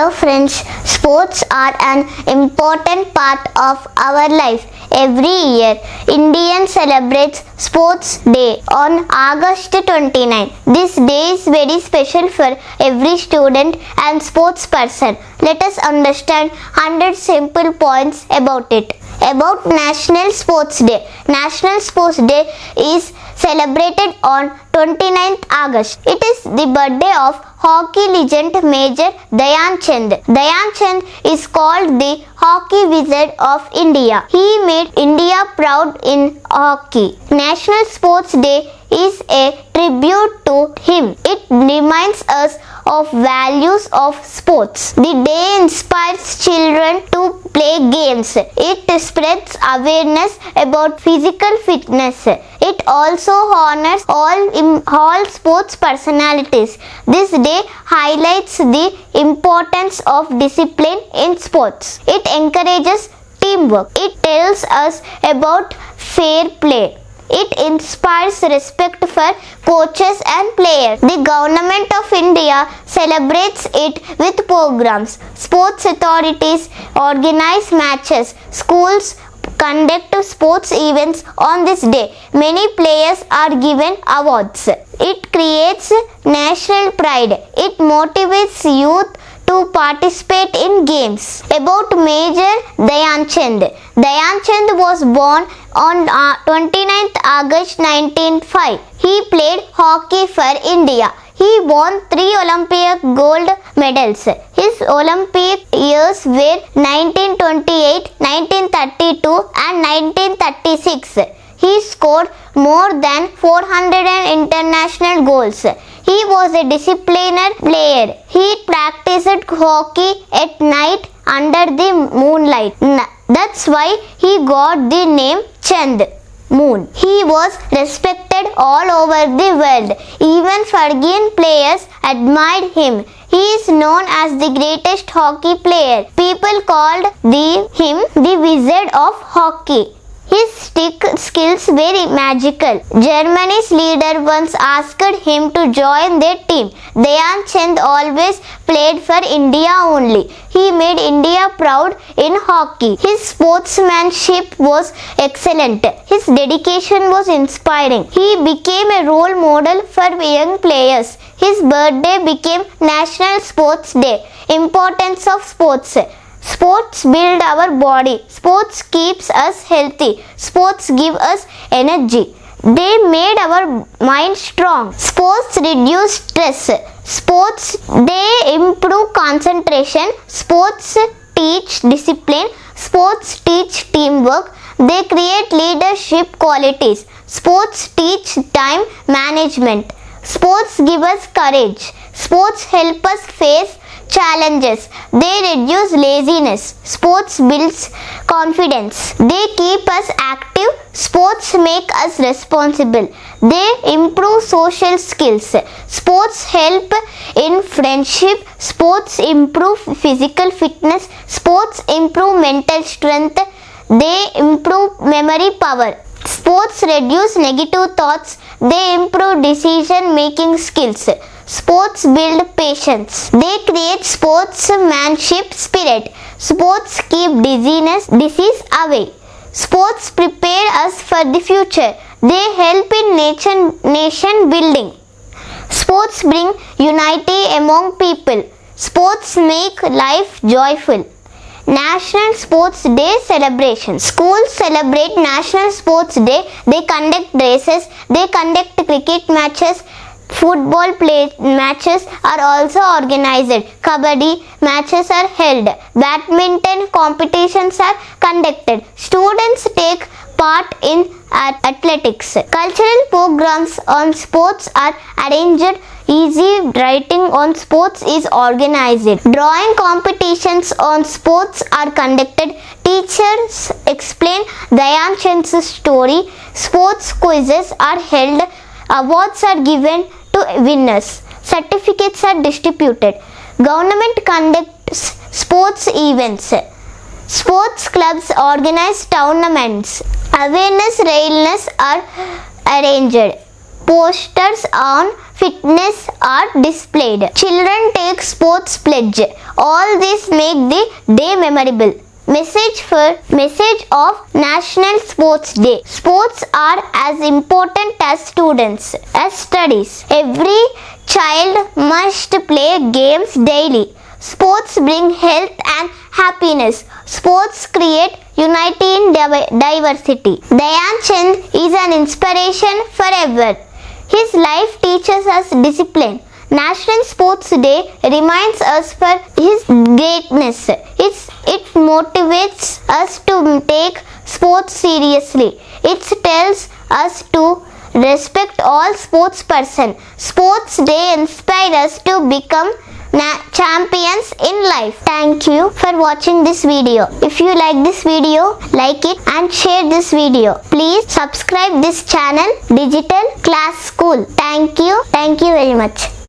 Hello friends, sports are an important part of our life. Every year, India celebrates Sports Day on August 29. This day is very special for every student and sports person. Let us understand 100 simple points about it. About National Sports Day. National Sports Day is celebrated on 29th August. It is the birthday of hockey legend Major Dhyan Chand. Dhyan Chand is called the hockey wizard of India. He made India proud in hockey. National Sports Day is a tribute to him. It reminds us of values of sports. The day inspires children to play games. It spreads awareness about physical fitness. It also honors all sports personalities. This day highlights the importance of discipline in sports. It encourages teamwork. It tells us about fair play. It inspires respect for coaches and players. The Government of India celebrates it with programs. Sports authorities organize matches. Schools conduct sports events on this day. Many players are given awards. It creates national pride. It motivates youth to participate in games. About Major Dhyan Chand. Dhyan Chand was born on 29th August 1905. He played hockey for India. He won 3 Olympic gold medals. His Olympic years were 1928, 1932 and 1936. He scored more than 400 international goals. He was a disciplined player. He practiced hockey at night under the moonlight. That's why he got the name Chand, moon. He was respected all over the world. Even foreign players admired him. He is known as the greatest hockey player. People called him the Wizard of Hockey. His stick skills were magical. Germany's leader once asked him to join their team. Dhyan Chand always played for India only. He made India proud in hockey. His sportsmanship was excellent. His dedication was inspiring. He became a role model for young players. His birthday became National Sports Day. Importance of sports. Sports build our body. Sports keeps us healthy. Sports give us energy. They made our mind strong. Sports reduce stress. Sports, they improve concentration. Sports teach discipline. Sports teach teamwork. They create leadership qualities. Sports teach time management. Sports give us courage. Sports help us face challenges. They reduce laziness. Sports builds confidence. They keep us active. Sports make us responsible. They improve social skills. Sports help in friendship. Sports improve physical fitness. Sports improve mental strength. They improve memory power. Sports reduce negative thoughts. They improve decision making skills. Sports build patience. They create sportsmanship spirit. Sports keep disease away. Sports prepare us for the future. They help in nation building. Sports bring unity among people. Sports make life joyful. National Sports Day celebration. Schools celebrate National Sports Day. They conduct races. They conduct cricket matches. Football matches are also organized. Kabaddi matches are held. Badminton competitions are conducted. Students take part in athletics. Cultural programs on sports are arranged. Easy writing on sports is organized. Drawing competitions on sports are conducted. Teachers explain Dhyan Chand's story. Sports quizzes are held. Awards are given to winners. Certificates are distributed. Government conducts sports events. Sports clubs organize tournaments. Awareness railings are arranged. Posters on fitness are displayed. Children take sports pledge. All this make the day memorable. Message of National Sports Day. Sports are as important as studies. Every child must play games daily. Sports bring health and happiness. Sports create unity in diversity. Dhyan Chand is an inspiration forever. His life teaches us discipline. National Sports Day reminds us for his greatness. It motivates us to take sports seriously. It tells us to respect all sports person. Sports Day inspires us to become champions in life. Thank you for watching this video. If you like this video, like it and share this video. Please subscribe this channel, Digital Class School. Thank you very much.